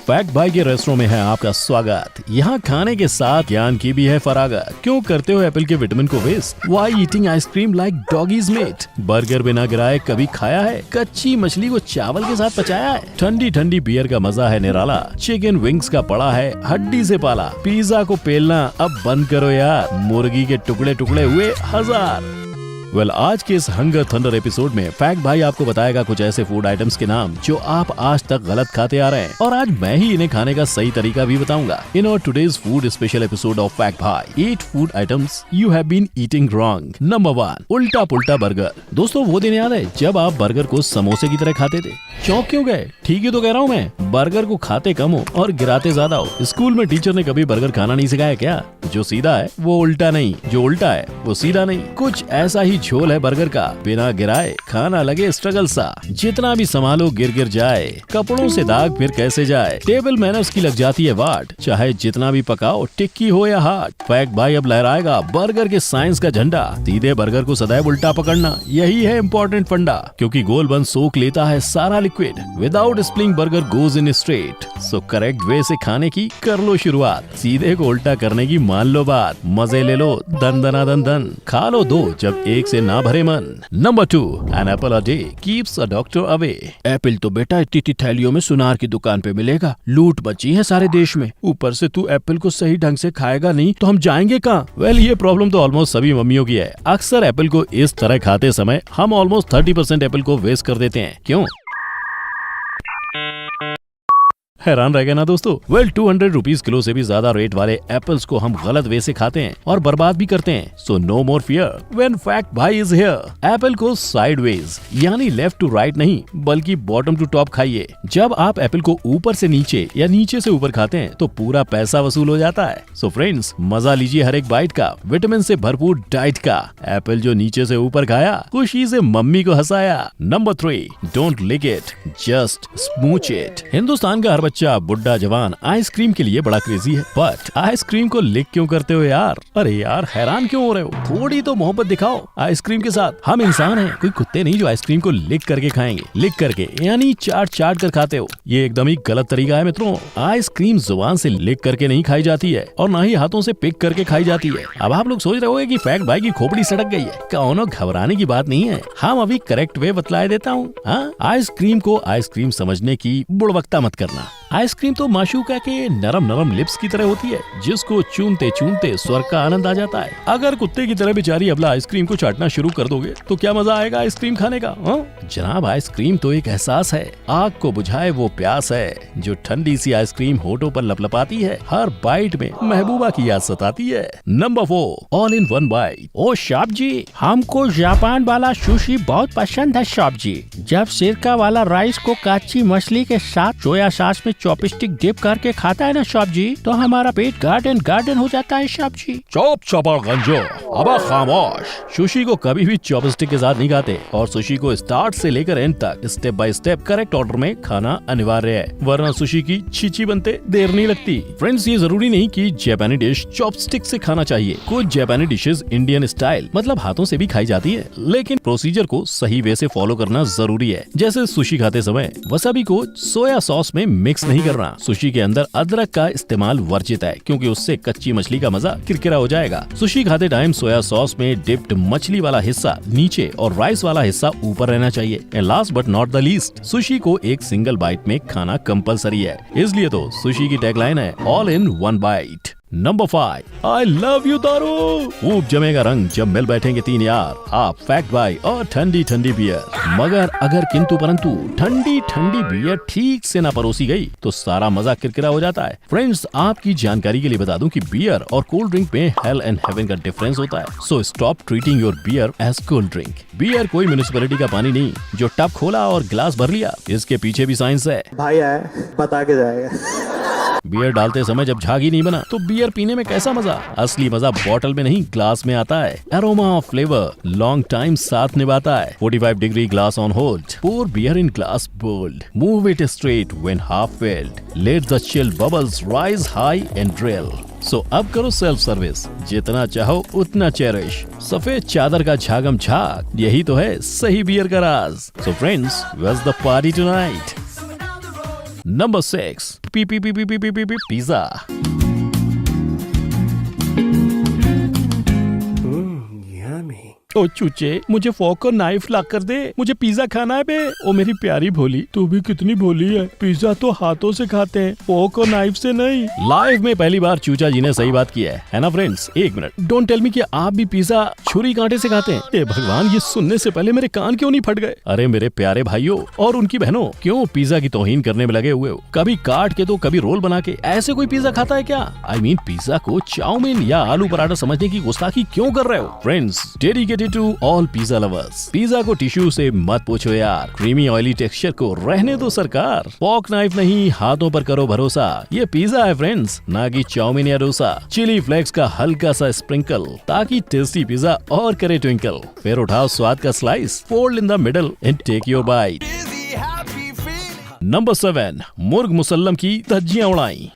Fact भाई के restaurant में है आपका स्वागत। यहाँ खाने के साथ ज्ञान की भी है फरागत। क्यों करते हो एप्पल के विटामिन को waste? Why eating ice cream like doggy's meat? Burger बिना गिराए कभी खाया है? कच्ची मछली को चावल के साथ पचाया है? ठंडी ठंडी बियर का मजा है निराला। चिकन विंग्स का पड़ा है हड्डी से पाला। पिज्जा को पेलना अब बंद करो यार, मुर्गी के टुकड़े टुकड़े हुए 1000। आज के इस हंगर थंडर एपिसोड में फैक्ट भाई आपको बताएगा कुछ ऐसे फूड आइटम्स के नाम जो आप आज तक गलत खाते आ रहे हैं, और आज मैं ही इन्हें खाने का सही तरीका भी बताऊंगा। In our today's food special episode of fact भाई, 8 food items you have been eating wrong. Number 1, उल्टा पुल्टा बर्गर। दोस्तों वो दिन याद है जब आप बर्गर को समोसे की तरह खाते थे? चौंक क्यों गए? ठीक ही तो कह रहा हूँ मैं, बर्गर को खाते कम हो और गिराते ज्यादा हो। स्कूल में टीचर ने कभी बर्गर खाना नहीं सिखाया क्या? जो सीधा है वो उल्टा नहीं, जो उल्टा है वो सीधा नहीं। कुछ ऐसा ही झोल है बर्गर का, बिना गिराए खाना लगे स्ट्रगल सा। जितना भी संभालो गिर गिर जाए, कपड़ों से दाग फिर कैसे जाए। टेबल मैनर्स की लग जाती है वाट, चाहे जितना भी पकाओ टिक्की हो या हाट। फैक्ट भाई अब लहराएगा बर्गर के साइंस का झंडा। सीधे बर्गर को सदैव उल्टा पकड़ना, यही है इम्पोर्टेंट फंडा, क्योंकि गोल बन सोख लेता है सारा liquid. Without spilling burger goes in straight. So correct way से खाने की कर लो शुरुआत, सीधे को उल्टा करने की मान लो बात। मजे ले लो दन दना दन दन, खा लो दो जब एक से ना भरे मन। Number 2, an apple a day keeps a doctor away. Apple तो बेटा इतनी थैलियों में सुनार की दुकान पे मिलेगा, लूट मची है सारे देश में। ऊपर से तू एप्पल को सही ढंग से खाएगा नहीं तो हम जाएंगे कहाँ? ये प्रॉब्लम तो ऑलमोस्ट सभी मम्मियों की है। अक्सर एप्पल को इस तरह खाते समय हम ऑलमोस्ट 30% एप्पल को वेस्ट कर देते हैं। क्यों? हैरान रह गए ना दोस्तों? 200 रुपीज किलो से भी ज्यादा रेट वाले एप्पल्स को हम गलत वे से खाते हैं और बर्बाद भी करते हैं। So no more fear when fact भाई इज हियर। एप्पल को साइडवेज यानी लेफ्ट टू राइट नहीं बल्कि बॉटम टू टॉप खाइए। जब आप एप्पल को ऊपर से नीचे या नीचे से ऊपर खाते हैं तो पूरा पैसा वसूल हो जाता है। सो फ्रेंड्स, मजा लीजिए हर एक बाइट का, विटामिन से भरपूर डाइट का। एप्पल जो नीचे से ऊपर खाया, खुशी से मम्मी को हंसाया। Number 3, don't lick it, just smooch it. Hindustan का हर बच्चा बुढ़ा जवान आइसक्रीम के लिए बड़ा क्रेजी है, बट आइसक्रीम को लिक क्यों करते हो यार? अरे यार हैरान क्यों हो रहे हो? थोड़ी तो मोहब्बत दिखाओ आइसक्रीम के साथ। हम इंसान हैं, कोई कुत्ते नहीं जो आइसक्रीम को लिक करके खाएंगे। लिक करके यानी चाट चाट कर खाते हो, ये एकदम ही गलत तरीका है मित्रों। आइसक्रीम जुबान से लिक करके नहीं खाई जाती है और ना ही हाथों से पिक करके खाई जाती है। अब आप लोग सोच रहे होंगे कि फैक्ट भाई की खोपड़ी सड़क गई है। कौनो घबराने की बात नहीं है, हम अभी करेक्ट वे बतलाए देता हूँ। आइसक्रीम को आइसक्रीम समझने की बुड़वक्ता मत करना। आइसक्रीम तो माशूका के नरम नरम लिप्स की तरह होती है, जिसको चूमते चूमते स्वर्ग का आनंद आ जाता है। अगर कुत्ते की तरह बेचारी अबला आइसक्रीम को चाटना शुरू कर दोगे तो क्या मजा आएगा आइसक्रीम खाने का? जनाब, आइसक्रीम तो एक एहसास है, आग को बुझाए वो प्यास है। जो ठंडी सी आइसक्रीम होठों पर लपलपाती है, हर बाइट में महबूबा की याद सताती है। Number 4, all in one bite. ओ शॉप जी, हमको जापान वाला सुशी बहुत पसंद है शॉप जी। जब सिरका वाला राइस को कच्ची मछली के साथ सोया सॉस में चॉपस्टिक डिप करके खाता है ना शॉप जी, तो हमारा पेट गार्डन गार्डन हो जाता है शॉप जी। चौप चौपड़ गंजो, अब खामोश। सुशी को कभी भी चॉपस्टिक के साथ नहीं खाते, और सुशी को स्टार्ट से लेकर एंड तक step by step correct order में खाना अनिवार्य है, वरना सुशी की छींची बनते देर नहीं लगती। फ्रेंड्स, ये जरूरी नहीं कि जापानी डिश चॉपस्टिक से खाना चाहिए। कुछ जापानी डिशेस इंडियन स्टाइल मतलब हाथों से भी खाई जाती है, लेकिन प्रोसीजर को सही वे से फॉलो करना जरूरी है। जैसे सुशी खाते समय वसाबी को सोया सॉस में मिक्स नहीं करना। सुशी के अंदर अदरक का इस्तेमाल वर्जित है, क्योंकि उससे कच्ची मछली का मजा किरकिरा हो जाएगा। सुशी खाते टाइम सोया सॉस में डिप्ड मछली वाला हिस्सा नीचे और राइस वाला हिस्सा ऊपर रहना चाहिए। And last but not the least, sushi को एक सिंगल बाइट में खाना कंपलसरी है, इसलिए तो सुशी की टैगलाइन है all in one bite. Number 5, I love you दारू। खूब जमेगा रंग जब मिल बैठेंगे 3 यार, आप फैक्ट भाई और ठंडी ठंडी बियर। मगर अगर किंतु परंतु ठंडी ठंडी बियर ठीक से ना परोसी गई तो सारा मजा किरकिरा हो जाता है। फ्रेंड्स, आपकी जानकारी के लिए बता दूं कि बियर और कोल्ड ड्रिंक में हेल एंड हेवन का डिफरेंस होता है। So stop treating your beer as cold drink. Beer कोई म्युनिसिपैलिटी का पानी नहीं जो टब खोला और गिलास भर लिया, इसके पीछे भी साइंस है। भाई आए बता के जाएगा। बियर डालते समय जब झाग ही नहीं बना तो बियर पीने में कैसा मजा? असली मजा बॉटल में नहीं ग्लास में आता है। एरोमा फ्लेवर लॉन्ग टाइम साथ निभाता है। 45 degree glass on hold, pour beer in glass bold, move it straight when half filled, let the chill bubbles rise high and drill। सो अब करो सेल्फ सर्विस, जितना चाहो उतना चेरिश। सफेद चादर का झागम झाग, यही तो है सही बियर का राज। So friends, where's the party tonight? Number 6 pizza. ओ चूचे, मुझे फोक और नाइफ ला कर दे, मुझे पिज्जा खाना है बे। ओ मेरी प्यारी भोली, तू भी कितनी भोली है, पिज्जा तो हाथों से खाते हैं, फोक और नाइफ से नहीं। लाइफ में पहली बार चूचा जी ने सही बात की है ना फ्रेंड्स। एक मिनट, डोंट टेल मी कि आप भी पिज्जा छुरी कांटे से खाते हैं। ए भगवान, ये सुनने से पहले मेरे कान क्यों नहीं फट गए। अरे मेरे प्यारे भाइयों और उनकी बहनों, क्यों पिज्जा की तौहीन करने में लगे हुए हो? कभी काट के तो कभी रोल बना के, ऐसे कोई पिज्जा खाता है क्या? I mean, पिज्जा को चाउमीन या आलू पराठा समझने की गुस्ताखी क्यों कर रहे हो? Friends, dedicated to all pizza lovers, pizza को टिश्यू से मत पूछो यार, क्रीमी ऑयली टेक्सचर को रहने दो सरकार। फॉर्क नाइफ नहीं, हाथों पर करो भरोसा। ये पिज्जा है फ्रेंड्स, ना कि चाउमीन या डोसा। चिली फ्लेक्स का हल्का सा स्प्रिंकल, ताकि टेस्टी पिज्जा और करे ट्विंकल। फिर उठाओ स्वाद का slice, fold in the middle and take your bite. Number 7 murgh musallam की धज्जियां उड़ाई।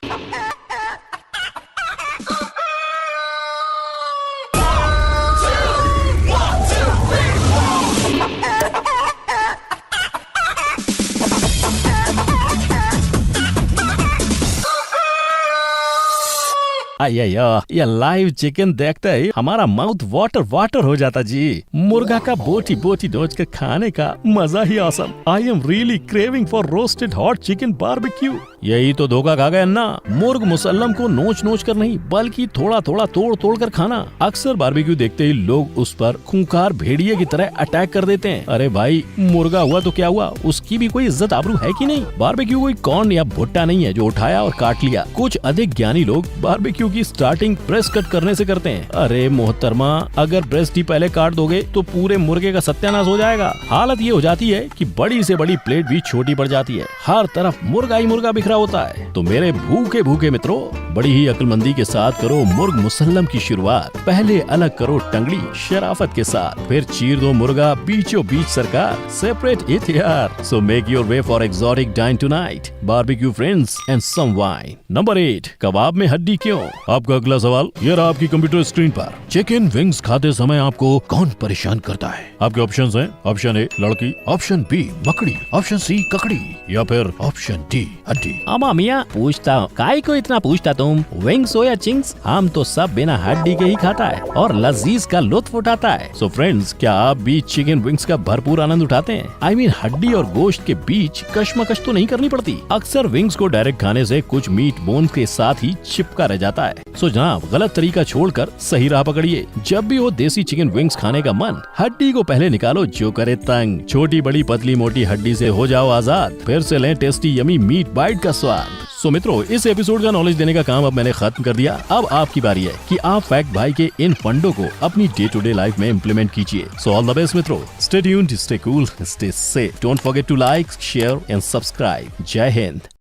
ये लाइव चिकन देखते ही हमारा माउथ वाटर हो जाता जी। मुर्गा का बोटी नोच कर खाने का मजा ही awesome. I am really craving for roasted hot chicken barbecue. यही तो धोखा खा गए ना। मुर्ग मुसल्लम को नोच कर नहीं, बल्कि थोड़ा तोड़ कर खाना। अक्सर बारबेक्यू देखते ही लोग उस पर खूंखार भेड़िए की तरह अटैक कर देते हैं। अरे भाई, मुर्गा हुआ तो क्या हुआ, उसकी भी कोई इज्जत आबरू है कि नहीं? बारबेक्यू कोई कॉर्न या भुट्टा नहीं है जो उठाया और काट लिया। कुछ अधिक ज्ञानी लोग बारबेक्यू की स्टार्टिंग ब्रेस्ट कट करने से करते हैं। अरे मोहतरमा, अगर ब्रेस्ट ही पहले काट दोगे तो पूरे मुर्गे का सत्यानाश हो जाएगा। हालत ये हो जाती है कि बड़ी से बड़ी प्लेट भी छोटी पड़ जाती है, हर तरफ मुर्गा ही मुर्गा बिखरा होता है। तो मेरे भूखे मित्रों, बड़ी ही अक्लमंदी के साथ करो मुर्ग मुसल्लम की शुरुआत। पहले अलग करो टंगड़ी शराफत के साथ, फिर चीर दो मुर्गा बीचों बीच सरकार। सेपरेट इट यार। So make your way for exotic dine tonight, barbecue friends and some wine. Number 8 कबाब में हड्डी क्यों? आपका अगला सवाल ये रहा आपकी कंप्यूटर स्क्रीन पर। चिकन विंग्स खाते समय आपको कौन परेशान करता है? आपके ऑप्शंस हैं। ऑप्शन ए लड़की, ऑप्शन बी मकड़ी, ऑप्शन सी ककड़ी, या फिर ऑप्शन डी हड्डी। अमा मियाँ पूछता हूँ, काय को इतना पूछता तुम? विंग्स हो या चिंग्स, हम तो सब बिना हड्डी के ही खाता है और लजीज का लुत्फ उठाता है। सो फ्रेंड्स, क्या आप भी चिकन विंग्स का भरपूर आनंद उठाते हैं? I mean, हड्डी और गोश्त के बीच कश्मकश तो नहीं करनी पड़ती। अक्सर विंग्स को डायरेक्ट खाने से कुछ मीट बोन के साथ ही चिपका रह जाता है। सो जनाब, गलत तरीका छोड़कर सही राह पकड़िए। जब भी हो देसी चिकन विंग्स खाने का मन, हड्डी को पहले निकालो जो करे तंग। छोटी बड़ी पतली मोटी हड्डी से हो जाओ आजाद, फिर से लें टेस्टी यमी मीट बाइट का स्वाद। सो मित्रों, इस एपिसोड का नॉलेज देने का काम अब मैंने खत्म कर दिया। अब आपकी बारी है कि आप फैक्ट भाई के इन फंडों को अपनी डे टू डे लाइफ में इम्प्लीमेंट कीजिए। सो ऑल द बेस्ट मित्रों, stay tuned, stay cool, stay safe, don't forget to like, share and subscribe. जय हिंद।